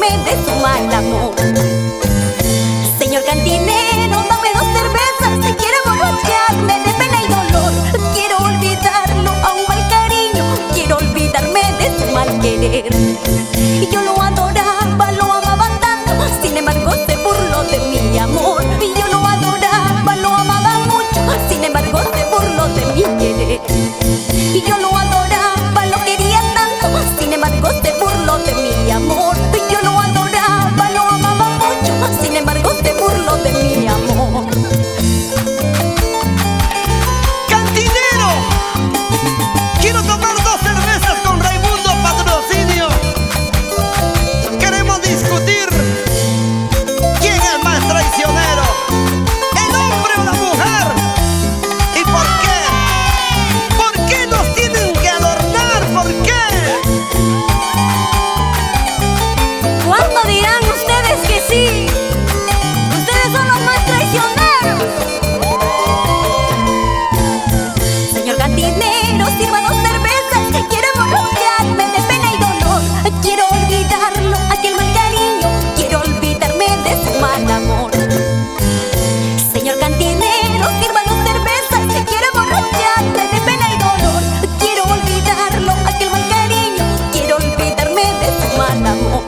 olvidarme de su mal amor. Señor cantinero, dame 2 cervezas, quiero emborracharme de pena y dolor. Quiero olvidarlo a un mal cariño, quiero olvidarme de su mal querer. Y yo lo adoraba, lo amaba tanto, sin embargo se burló de mi amor. Y yo lo adoraba, lo amaba mucho, sin embargo se burló de mi querer. Y yo lo adoraba, lo quería tanto, sin embargo se burló de mi amor. Y yo lo adoraba, lo amaba mucho, sin embargo se burló de mi amor. ¡Cantinero! Quiero tomar 2 cervezas con Raimundo Patrocinio. Queremos discutir quién es más traicionero, el hombre o la mujer. ¿Y por qué? ¿Por qué nos tienen que adornar? ¿Por qué? ¿Cuándo dirán ustedes que sí? Ustedes son los más traicioneros. Señor cantinero, sirva 2 cervezas, quiero emborracharme de pena y dolor. Quiero olvidarlo, aquel mal cariño, quiero olvidarme de su mal amor. Señor cantinero, sirva 2 cervezas, quiero emborracharme de pena y dolor. Quiero olvidarlo, aquel mal cariño, quiero olvidarme de su mal amor.